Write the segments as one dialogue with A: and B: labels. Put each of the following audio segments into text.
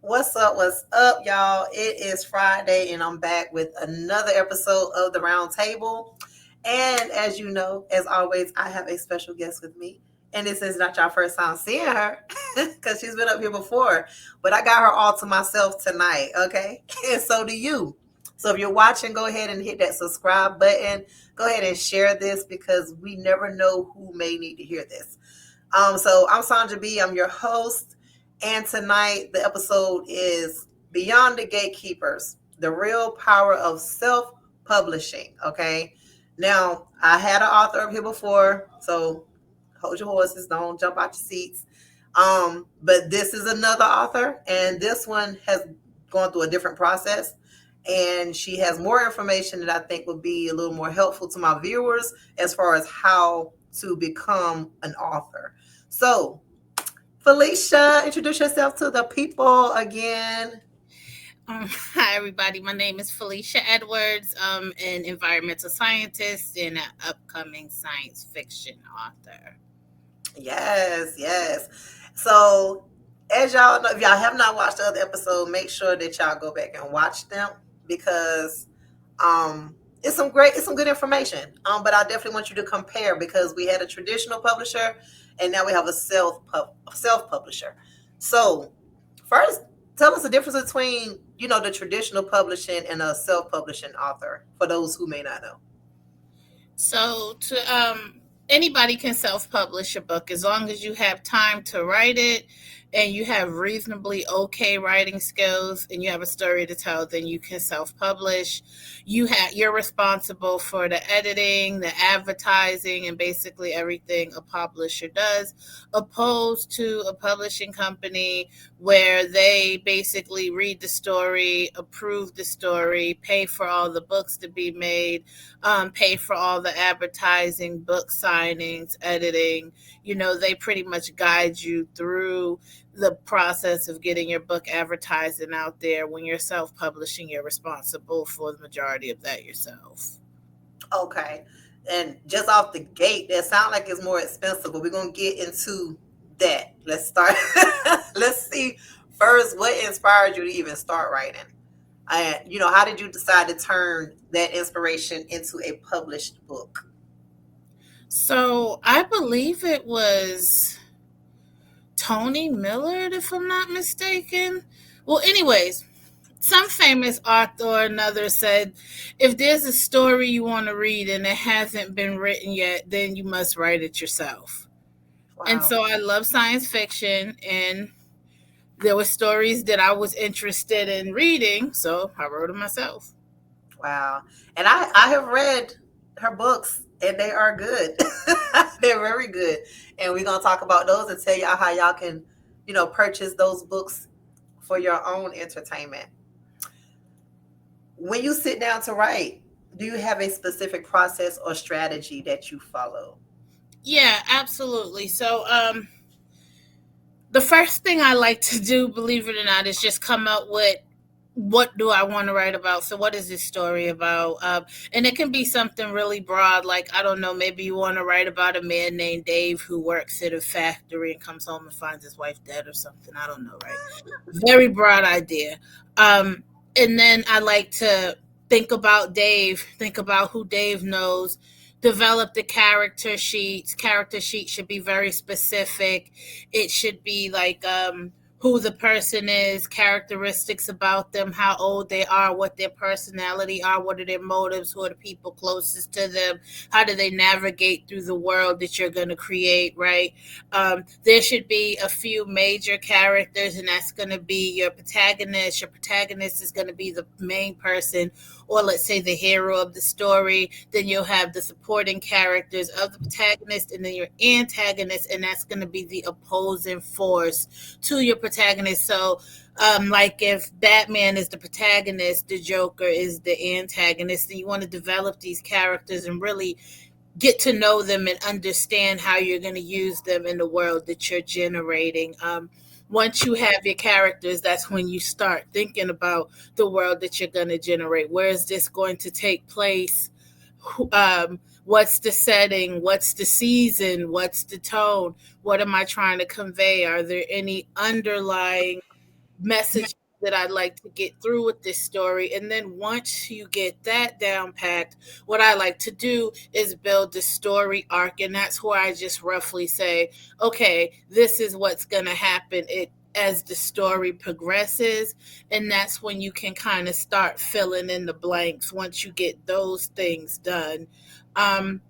A: What's up, y'all? It is Friday, and I'm back with another episode of the RoundTable. And as you know, as always, I have a special guest with me. And this is not your first time seeing her because she's been up here before. But I got her all to myself tonight, okay? And so do you. So if you're watching, go ahead and hit that subscribe button. Go ahead and share this because we never know who may need to hear this. So I'm Sandra B. I'm your host. And tonight, the episode is Beyond the Gatekeepers, the real power of self publishing. Okay. Now, I had an author up here before, so hold your horses, don't jump out your seats. But this is another author, and this one has gone through a different process. And she has more information that I think would be a little more helpful to my viewers as far as how to become an author. So, Felicia, introduce yourself to the people again.
B: Hi, everybody. My name is Felicia Edwards. I'm an environmental scientist and an upcoming science fiction author.
A: Yes, yes. So, as y'all know, if y'all have not watched the other episode, make sure that y'all go back and watch them because it's some good information. But I definitely want you to compare because we had a traditional publisher and now we have a self publisher. So, first, tell us the difference between the traditional publishing and a self publishing author for those who may not know.
B: So anybody can self-publish a book as long as you have time to write it and you have reasonably okay writing skills and you have a story to tell. Then you can self-publish. You're responsible for the editing, the advertising, and basically everything a publisher does, opposed to a publishing company where they basically read the story, approve the story, pay for all the books to be made, pay for all the advertising, book signings, editing. They pretty much guide you through the process of getting your book advertised and out there. When you're self-publishing, you're responsible for the majority of that yourself.
A: Okay. And just off the gate, that sounds like it's more expensive, but we're gonna get into that. Let's start. Let's see first what inspired you to even start writing. And how did you decide to turn that inspiration into a published book?
B: So I believe it was Tony Millard, if I'm not mistaken. Well, anyways, some famous author or another said, if there's a story you want to read and it hasn't been written yet, then you must write it yourself. And
A: Wow.
B: so I love science fiction, and there were stories that I was interested in reading, so I wrote them myself.
A: Wow. And I have read her books and they are good. They're very good. And we're gonna talk about those and tell y'all how y'all can, purchase those books for your own entertainment. When you sit down to write, do you have a specific process or strategy that you follow?
B: Yeah, absolutely. So the first thing I like to do, believe it or not, is just come up with, what do I want to write about? So what is this story about? And it can be something really broad, like, I don't know, maybe you want to write about a man named Dave who works at a factory and comes home and finds his wife dead or something. I don't know, right? Very broad idea. And then I like to think about who Dave knows, develop the character sheets. Character sheets should be very specific. It should be like, who the person is, characteristics about them, how old they are, what their personality are, what are their motives, who are the people closest to them, how do they navigate through the world that you're going to create, right? There should be a few major characters, and that's going to be your protagonist. Your protagonist is going to be the main person, or let's say the hero of the story. Then you'll have the supporting characters of the protagonist, and then your antagonist, and that's going to be the opposing force to your protagonist. So, like if Batman is the protagonist, the Joker is the antagonist, and you want to develop these characters and really get to know them and understand how you're going to use them in the world that you're generating. Once you have your characters, that's when you start thinking about the world that you're going to generate. Where is this going to take place? What's the setting? What's the season? What's the tone? What am I trying to convey? Are there any underlying message that I'd like to get through with this story. And then once you get that down packed, what I like to do is build the story arc. And that's where I just roughly say, okay, this is what's going to happen. It as the story progresses, and that's when you can kind of start filling in the blanks once you get those things done. um,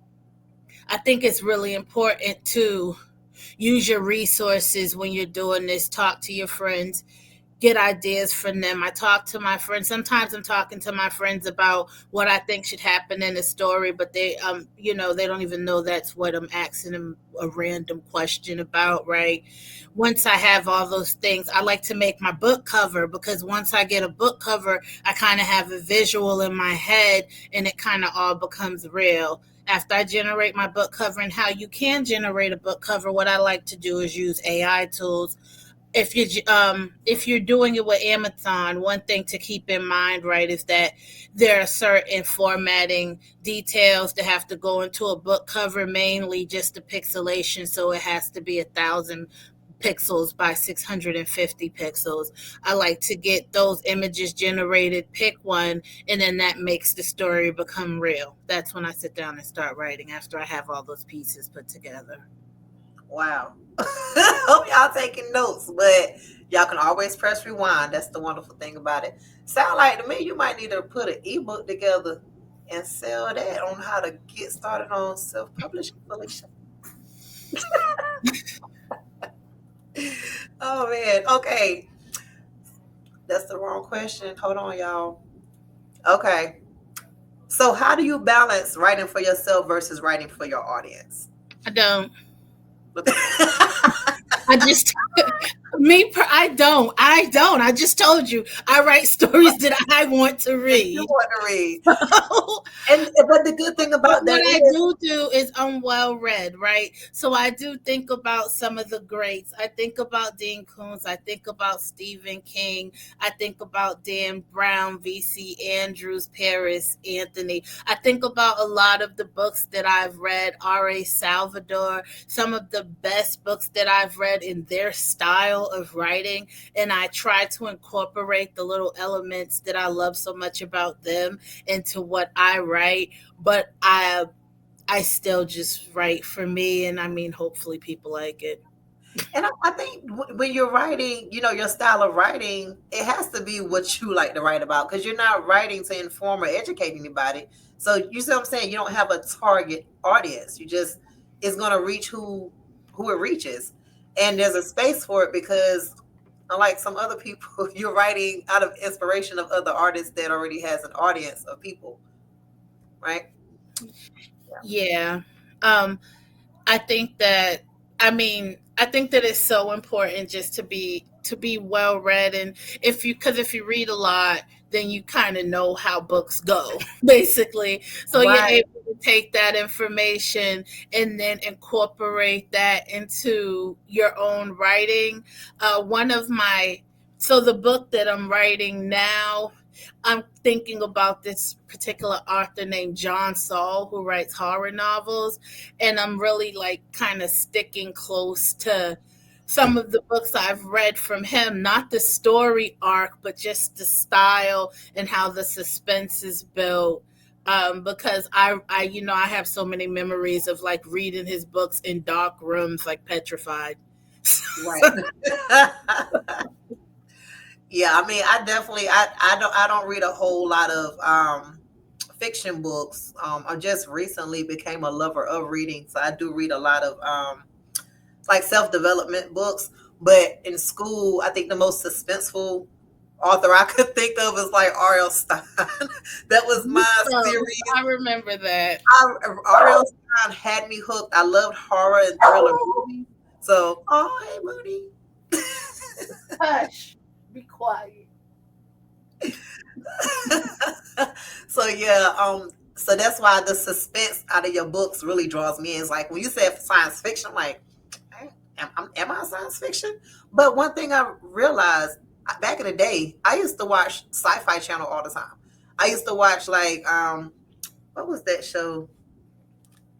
B: I think it's really important to use your resources when you're doing this. Talk to your friends, get ideas from them. I talk to my friends. Sometimes I'm talking to my friends about what I think should happen in a story, but they don't even know that's what I'm asking them a random question about, right? Once I have all those things, I like to make my book cover, because once I get a book cover, I kind of have a visual in my head and it kind of all becomes real. After I generate my book cover, and how you can generate a book cover, what I like to do is use AI tools. If you're doing it with Amazon, one thing to keep in mind, right, is that there are certain formatting details that have to go into a book cover, mainly just the pixelation. So it has to be 1,000 pixels by 650 pixels. I like to get those images generated, pick one, and then that makes the story become real. That's when I sit down and start writing, after I have all those pieces put together.
A: Wow. Hope y'all taking notes, but y'all can always press rewind. That's the wonderful thing about it. Sound like to me you might need to put an ebook together and sell that on how to get started on self-publishing, Felicia. Oh man. Okay. That's the wrong question. Hold on, y'all. Okay. So how do you balance writing for yourself versus writing for your audience?
B: I don't. I just I don't. I just told you I write stories that I want to
A: That you
B: read.
A: want to read.
B: So,
A: And but the good thing
B: but
A: about
B: what
A: that
B: I
A: is
B: do is I'm well read, right? So I do think about some of the greats. I think about Dean Koontz. I think about Stephen King. I think about Dan Brown, V.C. Andrews, Paris Anthony. I think about a lot of the books that I've read, R.A. Salvador, some of the best books that I've read in their style of writing. And I try to incorporate the little elements that I love so much about them into what I write. But I still just write for me, and I mean, hopefully people like it.
A: and I think when you're writing, your style of writing, it has to be what you like to write about because you're not writing to inform or educate anybody. So you see what I'm saying? You don't have a target audience. You just it's gonna reach who it reaches, and there's a space for it because unlike some other people, you're writing out of inspiration of other artists that already has an audience of people, right? Yeah.
B: Yeah. Um, I think that I think that it's so important just to be well read. And if you read a lot, then you kind of know how books go basically, so you're
A: Right.
B: able to take that information and then incorporate that into your own writing. One of my So the book that I'm writing now, I'm thinking about this particular author named John Saul, who writes horror novels, and I'm really like kind of sticking close to some of the books I've read from him, not the story arc, but just the style and how the suspense is built. Because I have so many memories of like reading his books in dark rooms, like petrified.
A: Right. Yeah, I mean, I definitely I don't read a whole lot of fiction books. I just recently became a lover of reading, so I do read a lot of like self-development books. But in school, I think the most suspenseful author I could think of is like R.L. Stein. That was my series.
B: I remember that.
A: R.L. Stein had me hooked. I loved horror and thriller movies. So, oh, hey, Moody.
B: Hush, be quiet.
A: So yeah, so that's why the suspense out of your books really draws me in. It's like when you said science fiction, I'm like, am I science fiction? But one thing I realized back in the day, I used to watch Sci-Fi Channel all the time. I used to watch like what was that show?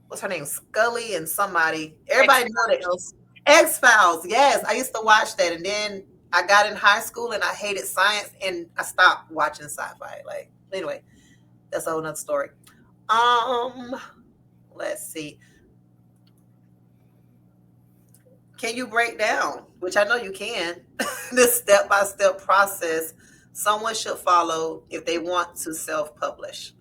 A: What's her name? Scully and somebody. Everybody know that
B: X-Files.
A: X Files. Yes, I used to watch that, and then I got in high school and I hated science and I stopped watching sci-fi. Like anyway, that's a whole nother story. Um, let's see. Can you break down, which I know you can, this step-by-step process someone should follow if they want to self-publish?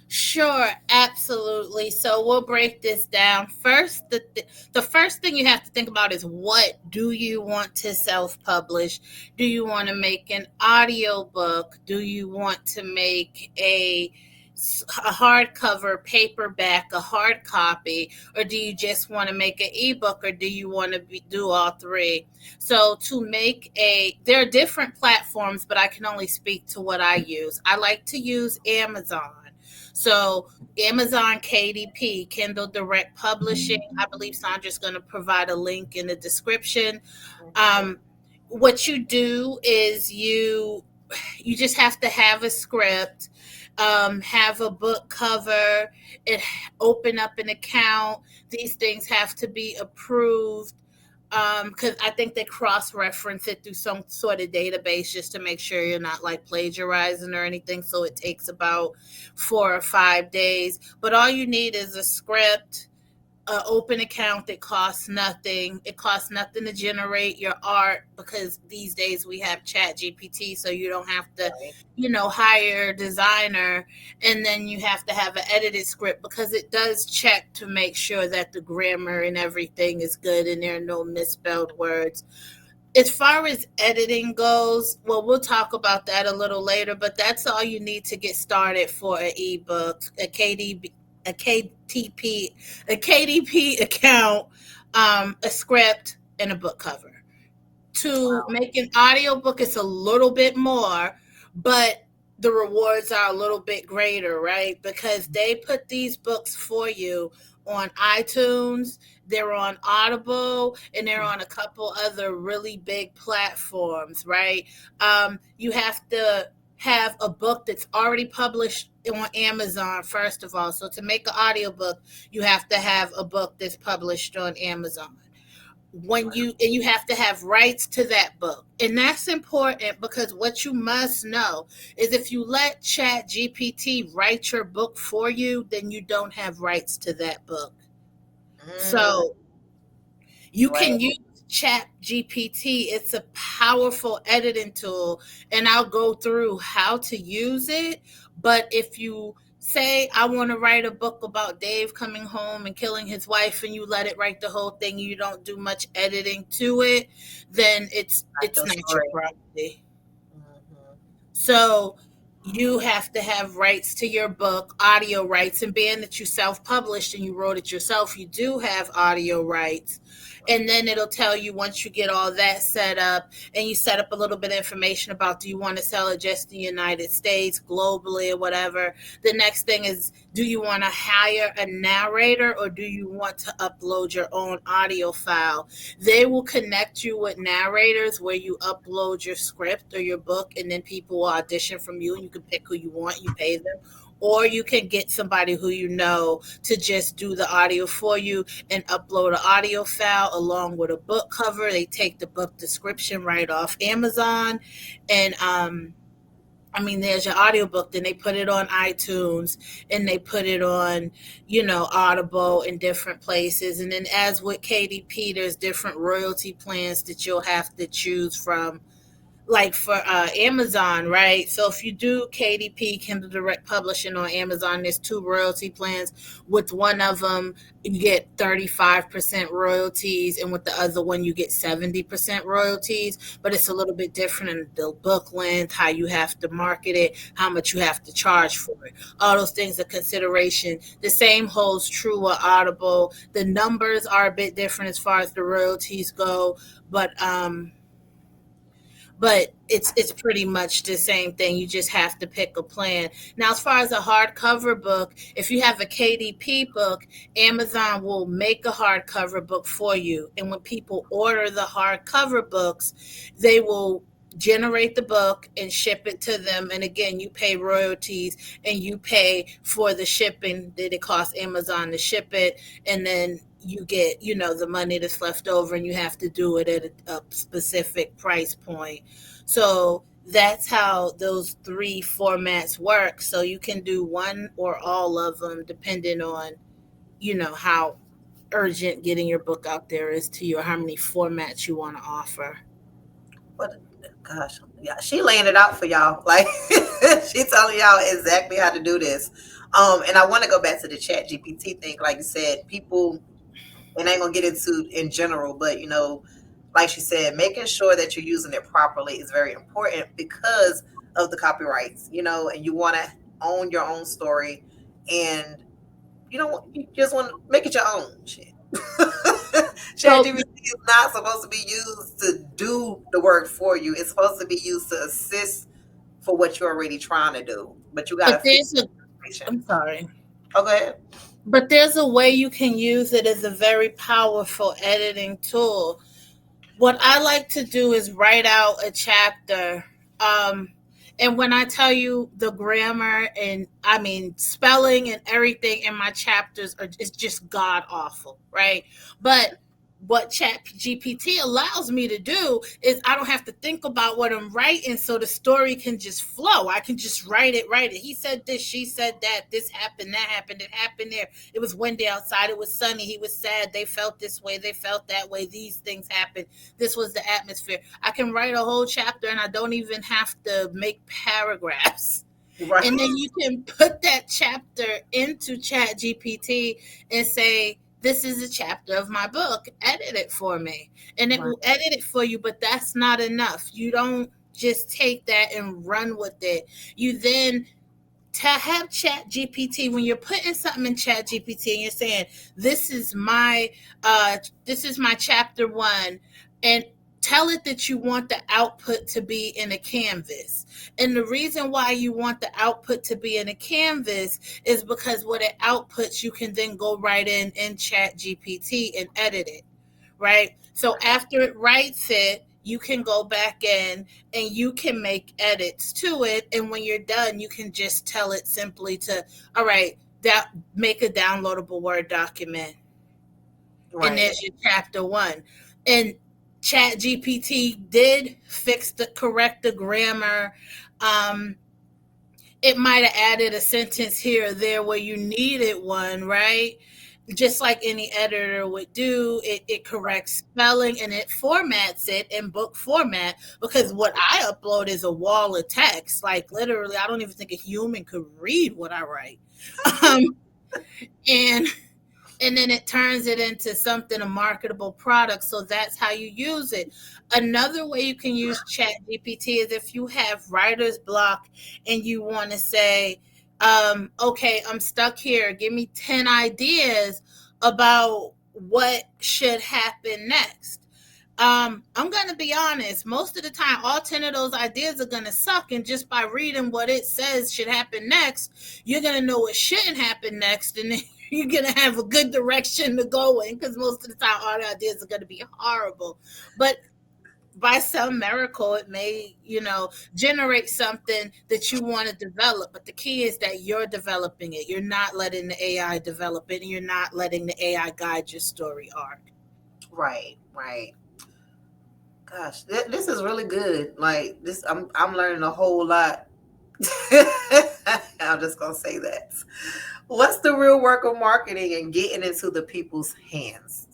B: Sure, absolutely. So we'll break this down. First, the first thing you have to think about is, what do you want to self-publish? Do you want to make an audio book? Do you want to make a hardcover, paperback, a hard copy, or do you just want to make an ebook, or do you want to do all three? So to make there are different platforms, but I can only speak to what I use. I like to use Amazon. So Amazon KDP, Kindle Direct Publishing. I believe Sandra's going to provide a link in the description. Um, what you do is you just have to have a script, have a book cover, it open up an account. These things have to be approved, because I think they cross reference it through some sort of database just to make sure you're not like plagiarizing or anything. So it takes about 4 or 5 days. But all you need is a script, open account that costs nothing. It costs nothing to generate your art, because these days we have Chat GPT, so you don't have to,
A: Right.
B: hire a designer, and then you have to have an edited script, because it does check to make sure that the grammar and everything is good and there are no misspelled words. As far as editing goes, well, we'll talk about that a little later, but that's all you need to get started for an ebook, a KTP, a KDP account, a script, and a book cover. To
A: Wow.
B: make an audiobook, it's a little bit more, but the rewards are a little bit greater, right? Because they put these books for you on iTunes, they're on Audible, and they're on a couple other really big platforms, right? You have to have a book that's already published on Amazon, first of all. So to make an audiobook, you have to have a book that's published on Amazon. When you have to have rights to that book, and that's important, because what you must know is, if you let Chat GPT write your book for you, then you don't have rights to that book.
A: Mm,
B: So you
A: right.
B: can use Chat GPT. It's a powerful editing tool, and I'll go through how to use it. But if you say, I want to write a book about Dave coming home and killing his wife, and you let it write the whole thing, you don't do much editing to it, then
A: Not
B: it's
A: your
B: not your
A: story.
B: property.
A: Mhm.
B: So you have to have rights to your book, audio rights, and being that you self-published and you wrote it yourself, you do have audio rights. And then it'll tell you, once you get all that set up and you set up a little bit of information about, do you want to sell it just in the United States, globally, or whatever. The next thing is, do you want to hire a narrator, or do you want to upload your own audio file? They will connect you with narrators where you upload your script or your book, and then people will audition from you, and you can pick who you want, you pay them. Or you can get somebody who you know to just do the audio for you and upload an audio file along with a book cover. They take the book description right off Amazon, and I mean, there's your audiobook. Then they put it on iTunes, and they put it on, Audible in different places. And then, as with KDP, there's different royalty plans that you'll have to choose from, like for Amazon, right? So if you do KDP, Kindle Direct Publishing, on Amazon, there's two royalty plans. With one of them, you get 35% royalties, and with the other one, you get 70% royalties. But it's a little bit different in the book length, how you have to market it, how much you have to charge for it. All those things are consideration. The same holds true with Audible. The numbers are a bit different as far as the royalties go, but it's pretty much the same thing. You just have to pick a plan. Now, as far as a hardcover book, if you have a KDP book, Amazon will make a hardcover book for you. And when people order the hardcover books, they will generate the book and ship it to them. And again, you pay royalties, and you pay for the shipping that it costs Amazon to ship it. And then you get, the money that's left over, and you have to do it at a specific price point. So that's how those three formats work. So you can do one or all of them depending on, how urgent getting your book out there is to you, or how many formats you want to offer.
A: But gosh, yeah, she laying it out for y'all. Like she telling y'all exactly how to do this. And I want to go back to the Chat GPT thing. Like you said, people, and I ain't gonna get into in general, but like she said, making sure that you're using it properly is very important because of the copyrights. And you want to own your own story, and you just want to make it your own shit.
B: So
A: ChatGPT is not supposed to be used to do the work for you. It's supposed to be used to assist for what you're already trying to do. But you got to
B: but
A: feed
B: there's a
A: information.
B: I'm sorry.
A: Oh, go ahead.
B: But there's a way you can use it as a very powerful editing tool. What I like to do is write out a chapter. Um, and when I tell you the grammar and I mean spelling and everything in my chapters are is just god awful, right? But what Chat GPT allows me to do is I don't have to think about what I'm writing, so the story can just flow. I can just write it. He said this, she said that, this happened, that happened, it happened there. It was windy outside, it was sunny, he was sad, they felt this way, they felt that way, these things happened, this was the atmosphere. I can write a whole chapter and I don't even have to make paragraphs.
A: Right.
B: And then you can put that chapter into Chat GPT and say, this is a chapter of my book, edit it for me. And it
A: Right.
B: will edit it for you, but that's not enough. You don't just take that and run with it. You then to have Chat GPT, when you're putting something in Chat GPT and you're saying, this is my chapter one, and tell it that you want the output to be in a canvas. And the reason why you want the output to be in a canvas is because what it outputs, you can then go right in Chat GPT and edit it, right? So after it writes it, you can go back in and you can make edits to it. And when you're done, you can just tell it simply to, all right, that make a downloadable Word document. And
A: Right.
B: there's your chapter one. And Chat GPT did fix the correct the grammar. Um, it might have added a sentence here or there where you needed one, right? Just like any editor would do, it corrects spelling and it formats it in book format, because what I upload is a wall of text. Like literally, I don't even think a human could read what I write. Um, and and then it turns it into something, a marketable product. So that's how you use it. Another way you can use Chat GPT is if you have writer's block and you want to say, okay, I'm stuck here, give me 10 ideas about what should happen next. I'm gonna be honest. Most of the time, all 10 of those ideas are gonna suck, and just by reading what it says should happen next, you're gonna know what shouldn't happen next, and then you're gonna have a good direction to go in. Because most of the time, all the ideas are gonna be horrible, but by some miracle, it may, generate something that you want to develop. But the key is that you're developing it. You're not letting the AI develop it, and you're not letting the AI guide your story arc.
A: Right. Right. Gosh, this is really good. Like this, I'm learning a whole lot. I'm just gonna say that. What's the real work of marketing and getting into the people's hands?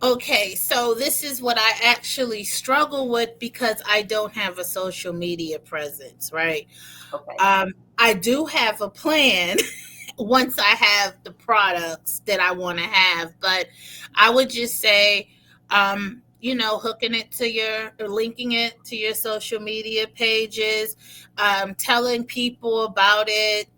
B: Okay, so this is what I actually struggle with because I don't have a social media presence, right?
A: Okay.
B: Um, I do have a plan once I have the products that I want to have, but I would just say, hooking it to or linking it to your social media pages, telling people about it,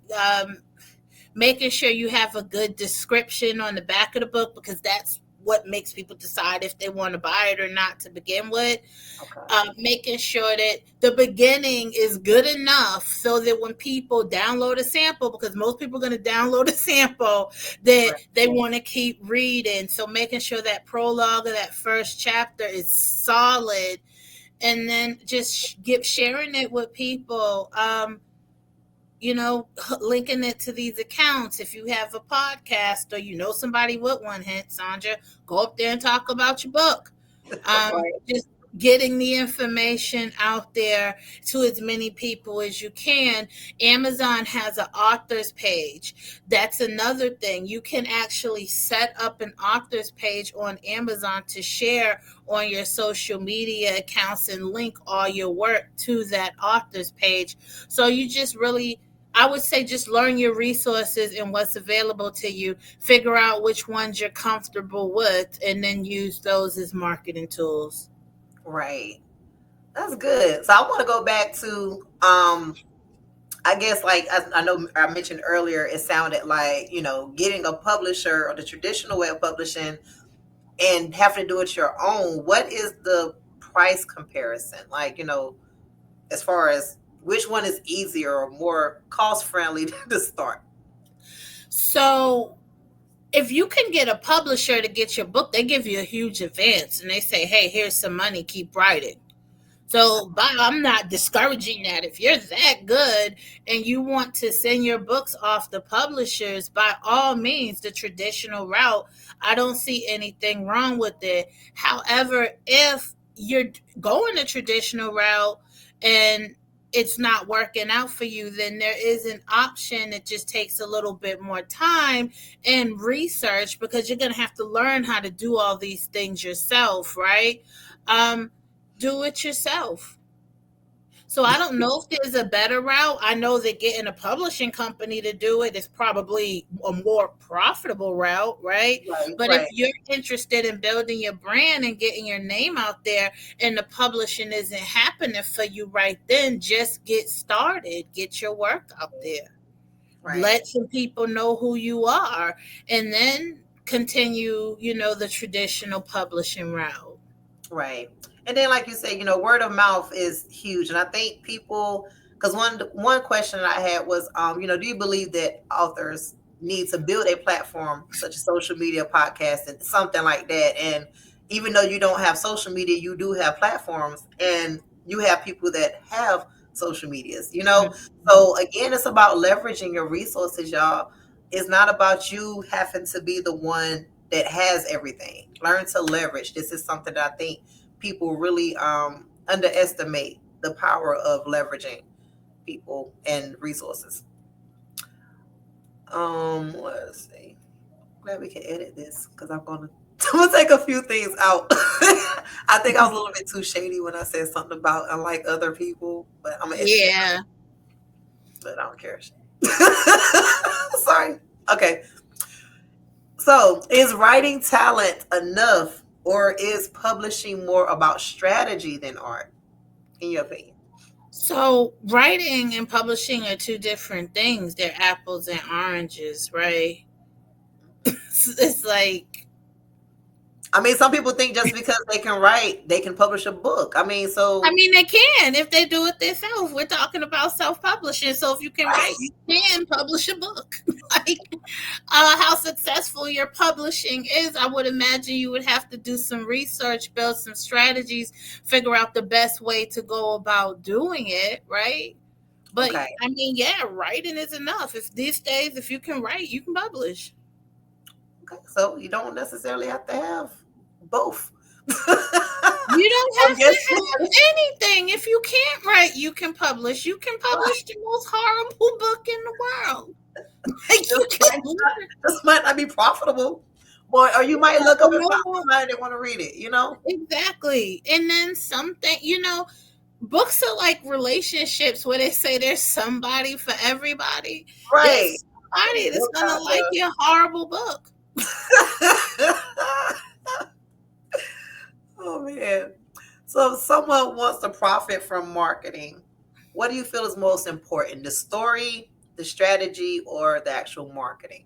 B: making sure you have a good description on the back of the book, because that's what makes people decide if they want to buy it or not to begin with.
A: Okay.
B: Making sure that the beginning is good enough so that when people download a sample, because most people are going to download a sample, that
A: Right.
B: they want to keep reading. So making sure that prologue or that first chapter is solid, and then just sharing it with people. linking it to these accounts. If you have a podcast or somebody with one, hint, Sandra, go up there and talk about your book.
A: Right.
B: Just getting the information out there to as many people as you can. Amazon has an authors page. That's another thing. You can actually set up an authors page on Amazon to share on your social media accounts and link all your work to that authors page. So you just really, I would say, just learn your resources and what's available to you, figure out which ones you're comfortable with, and then use those as marketing tools.
A: Right. That's good. So I want to go back to I guess like I know I mentioned earlier, it sounded like, getting a publisher or the traditional way of publishing and having to do it your own. What is the price comparison? Like, as far as which one is easier or more cost friendly to start?
B: So if you can get a publisher to get your book, they give you a huge advance and they say, hey, here's some money, keep writing. So I'm not discouraging that. If you're that good and you want to send your books off to publishers, by all means, the traditional route, I don't see anything wrong with it. However, if you're going the traditional route and it's not working out for you, then there is an option. It just takes a little bit more time and research because you're going to have to learn how to do all these things yourself, right? Um, do it yourself. So I don't know if there's a better route. I know that getting a publishing company to do it is probably a more profitable route, right?
A: Right,
B: But if
A: right,
B: you're interested in building your brand and getting your name out there and the publishing isn't happening for you right then, just get started. Get your work out there.
A: right.
B: Let some people know who you are and then continue, the traditional publishing route.
A: Right. And then, like you say, word of mouth is huge. And I think people, because one question I had was, do you believe that authors need to build a platform such as social media, podcast, and something like that? And even though you don't have social media, you do have platforms, and you have people that have social medias.
B: Mhm.
A: So again, it's about leveraging your resources, y'all. It's not about you having to be the one that has everything. Learn to leverage. This is something that I think people really underestimate the power of leveraging people and resources. Let's see. Glad we can edit this because I'm gonna take a few things out. I think I was a little bit too shady when I said something about unlike other people, but I'm gonna edit that.
B: Yeah.
A: But I don't care. Sorry. Okay. So, is writing talent enough, or is publishing more about strategy than art, in your opinion?
B: So, writing and publishing are two different things. They're apples and oranges, right? It's like,
A: I mean, some people think just because they can write, they can publish a book. I mean,
B: I
A: so
B: mean, they can if they do it themselves. We're talking about self publishing. So, if you can write, you can publish a book. Like, how successful your publishing is, I would imagine you would have to do some research, build some strategies, figure out the best way to go about doing it, right? But
A: okay,
B: I mean, yeah, writing is enough. If these days, if you can write, you can publish.
A: okay. So you don't necessarily have to have both.
B: You don't
A: I
B: have to
A: guess.
B: have anything. If you can't write, you can publish. You can publish the most horrible book in the world. Like you
A: Just might
B: can
A: not, just might not be profitable, or you might look up and find somebody that want to read it.
B: exactly. And then something, books are like relationships where they say there's somebody for everybody.
A: Right.
B: There's somebody that's
A: Book
B: gonna
A: out
B: like your horrible book.
A: there. Oh man. So if someone wants to profit from marketing, what do you feel is most important? The story, the strategy, or the actual marketing?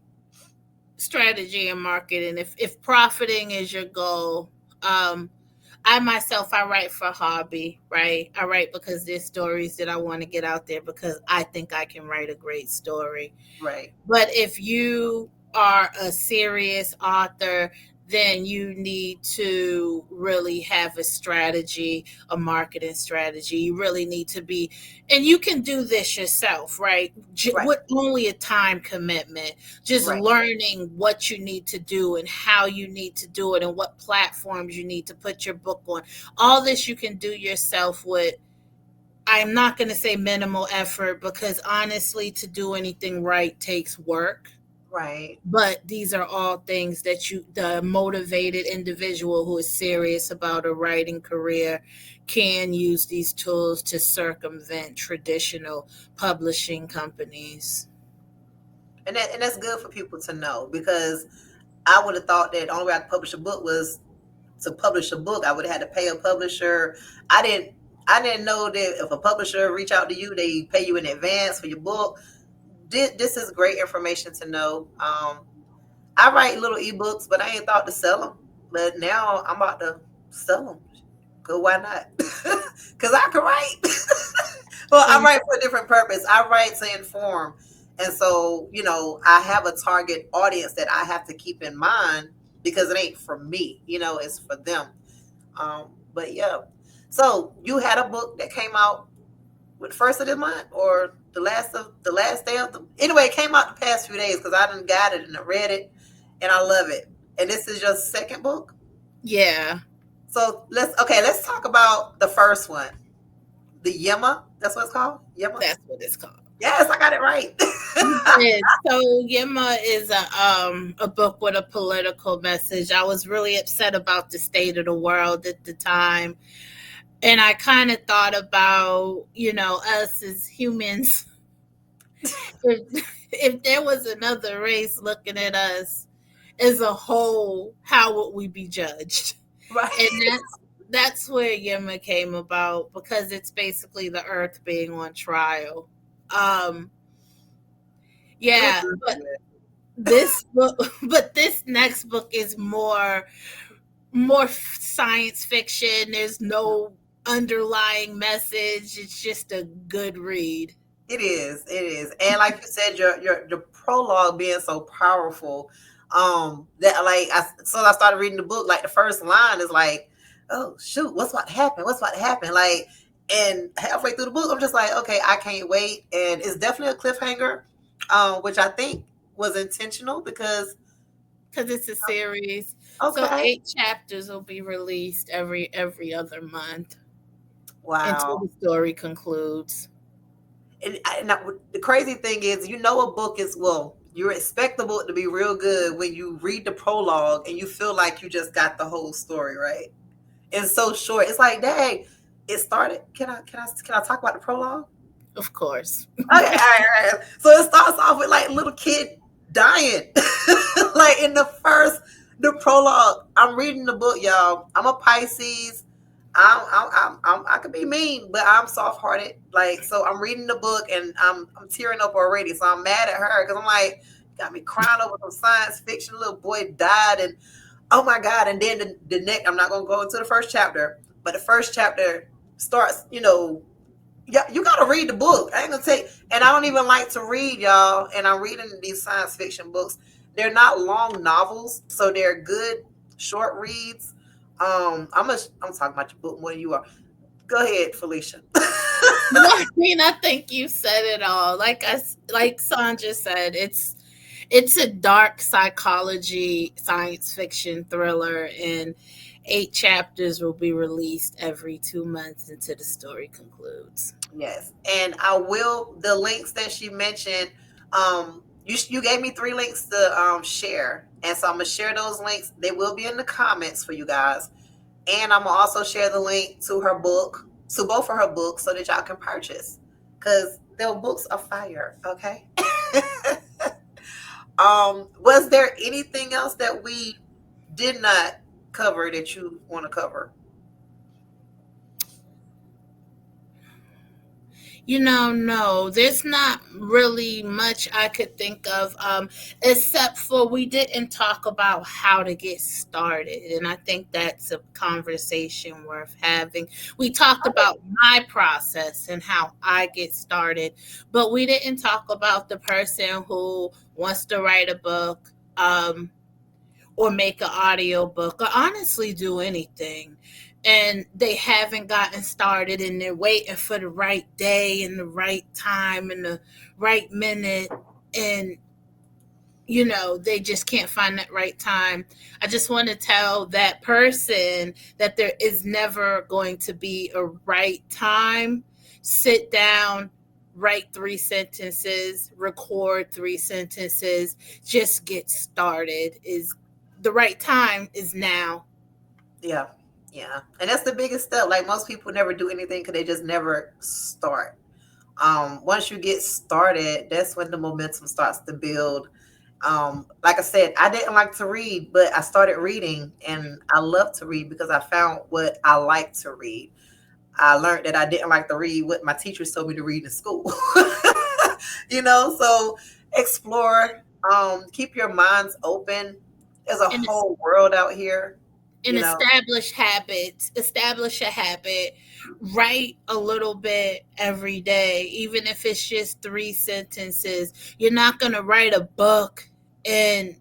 B: Strategy and marketing. If profiting is your goal, I myself, I write for hobby, right? I write because there's stories that I want to get out there because I think I can write a great story.
A: Right.
B: But if you are a serious author then you need to really have a strategy, a marketing strategy. You really need to be, and you can do this yourself, right?
A: Right.
B: With only a time commitment, just
A: Right.
B: learning what you need to do and how you need to do it and what platforms you need to put your book on. All this you can do yourself with, I'm not going to say minimal effort, because honestly, to do anything right takes work.
A: Right.
B: But these are all things that the motivated individual who is serious about a writing career, can use these tools to circumvent traditional publishing companies.
A: And that's good for people to know, because I would have thought that the only way I could publish a book was to publish a book. I would have had to pay a publisher. I didn't I didn't know that if a publisher reach out to you, they pay you in advance for your book. This is great information to know. I write little ebooks, but I ain't thought to sell them. But now I'm about to sell them. Cause why not? Cause I can write. Well, I
B: And
A: write for a different purpose. I write to inform, and so I have a target audience that I have to keep in mind, because it ain't for me. It's for them. But yeah. So you had a book that came out with first of the month, or the last day of the, anyway, it came out the past few days, because I done got it and I read it and I love it. And this is your second book.
B: yeah,
A: So let's talk about the first one. The Yema. That's what it's called? Yema?
B: that's what it's called.
A: Yes, I got it right.
B: You did. So Yema is a book with a political message. I was really upset about the state of the world at the time, and I kind of thought about, us as humans. If there was another race looking at us as a whole, how would we be judged?
A: Right.
B: And that's where Yema came about, because it's basically the earth being on trial. Um,
A: It was
B: yeah,
A: really
B: but
A: good.
B: this book, but this next book is more science fiction. There's no underlying message. It's just a good read.
A: It is. It is. And like you said, your prologue being so powerful, that like I started reading the book, like the first line is like, oh shoot, what's about to happen? What's about to happen? Like, and halfway through the book, I'm just like, okay, I can't wait. And it's definitely a cliffhanger, which I think was intentional, because
B: Because it's a series. So
A: okay,
B: 8 chapters will be released every other month until
A: wow.
B: the story concludes.
A: And the crazy thing is, a book is, well, you expect the book to be real good when you read the prologue and you feel like you just got the whole story, right? It's so short. It's like, dang, it started. Can I talk about the prologue?
B: Of course.
A: Okay, all right, all right. So it starts off with like a little kid dying, like in the prologue. I'm reading the book, y'all. I'm a Pisces. I could be mean, but I'm soft hearted. Like, so I'm reading the book and I'm tearing up already. So I'm mad at her, because I'm like, got me crying over some science fiction. Little boy died, and oh my god! And then the next, I'm not gonna go into the first chapter, but the first chapter starts. Yeah, you gotta read the book. I ain't gonna take, and I don't even like to read, y'all. And I'm reading these science fiction books. They're not long novels, so they're good short reads. I'm talking about your book more than you are. Go ahead, Felicia.
B: No, I mean, I think you said it all. Like Sandra said, it's a dark psychology science fiction thriller, and 8 chapters will be released every 2 months until the story concludes.
A: Yes, and the links that she mentioned. You gave me 3 links to share, and so I'm gonna share those links. They will be in the comments for you guys, and I'm gonna also share the link to her book, to both of her books, so that y'all can purchase, because their books are fire. Okay. Was there anything else that we did not cover that you want to cover?
B: No, there's not really much I could think of, except for we didn't talk about how to get started. And I think that's a conversation worth having. We talked about my process and how I get started, but we didn't talk about the person who wants to write a book. or make an audio book or honestly do anything, and they haven't gotten started and they're waiting for the right day and the right time and the right minute, and they just can't find that right time. I just want to tell that person that there is never going to be a right time. Sit down, write 3 sentences, record 3 sentences, just get started. Is the right time is now.
A: Yeah. Yeah. And that's the biggest step. Like most people never do anything because they just never start. Once you get started, that's when the momentum starts to build. Like I said, I didn't like to read, but I started reading and I love to read because I found what I like to read. I learned that I didn't like to read what my teachers told me to read in school. So explore, keep your minds open. There's a
B: And it's
A: whole world out here,
B: and
A: you know.
B: establish a habit. Write a little bit every day, even if it's just 3 sentences. You're not going to write a book in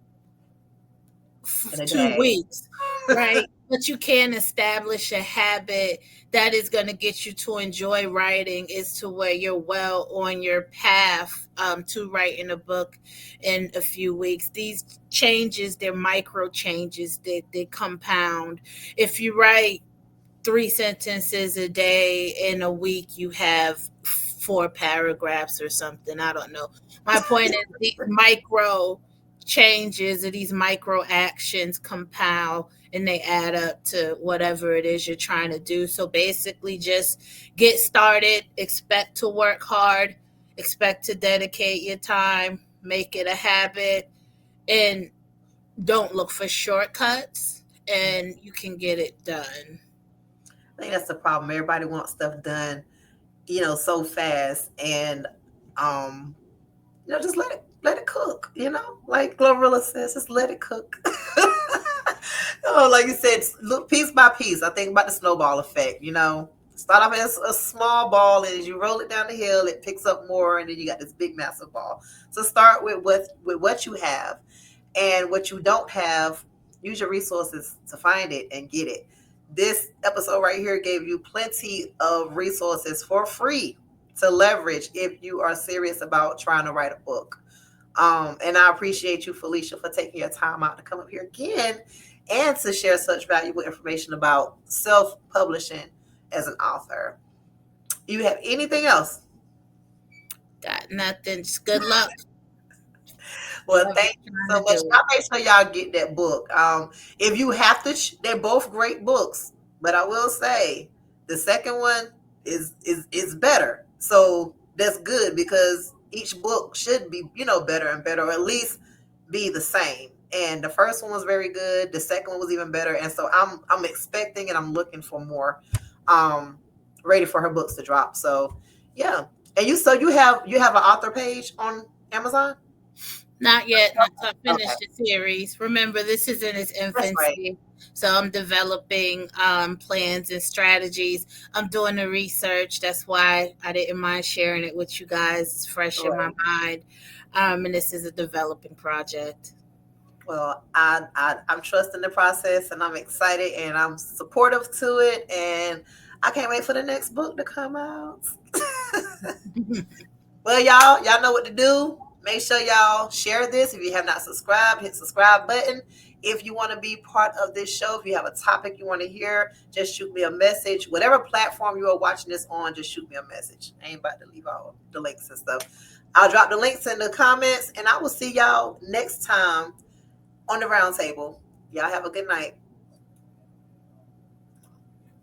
A: In a day.2
B: weeks, right? But you can establish a habit that is going to get you to enjoy writing, is to where you're well on your path to writing a book in a few weeks. These changes, they're micro changes that they compound. If you write 3 sentences a day in a week, you have 4 paragraphs or something. I don't know. My point is, these micro changes or these micro actions compound and they add up to whatever it is you're trying to do. So basically, just get started, expect to work hard, expect to dedicate your time, make it a habit, and don't look for shortcuts, and you can get it done.
A: I think that's the problem. Everybody wants stuff done, so fast, and um, just let it cook. Like Glorilla says, just let it cook. Like you said, look piece by piece. I think about the snowball effect. Start off as a small ball, and as you roll it down the hill, it picks up more, and then you got this big, massive ball. So start with what you have, and what you don't have, use your resources to find it and get it. This episode right here gave you plenty of resources for free to leverage if you are serious about trying to write a book. And I appreciate you, Felicia, for taking your time out to come up here again and to share such valuable information about self publishing as an author. You have anything else?
B: Got nothing. Just good luck.
A: Well,
B: Whoever's
A: thank you
B: trying
A: so
B: to
A: much.
B: do
A: Y'all
B: it.
A: make sure y'all get that book. If you have to, they're both great books, but I will say the second one is better. So that's good because each book should be better and better, or at least be the same. And the first one was very good. The second one was even better, and so I'm expecting and I'm looking for more. Um, Ready for her books to drop. So yeah, and you have an author page on Amazon.
B: Not yet, not to
A: Okay,
B: finish the series. Remember, this is in its
A: that's right.
B: infancy. So I'm developing plans and strategies. I'm doing the research. That's why I didn't mind sharing it with you guys. It's fresh in my
A: Right.
B: mind. And this is a developing project.
A: Well, I'm trusting the process, and I'm excited, and I'm supportive to it, and I can't wait for the next book to come out. Well, y'all know what to do. Make sure y'all share this. If you have not subscribed, hit subscribe button. If you want to be part of this show, if you have a topic you want to hear, just shoot me a message. Whatever platform you are watching this on, just shoot me a message. I ain't about to leave all the links and stuff. I'll drop the links in the comments, and I will see y'all next time on the round table. Y'all have a good night.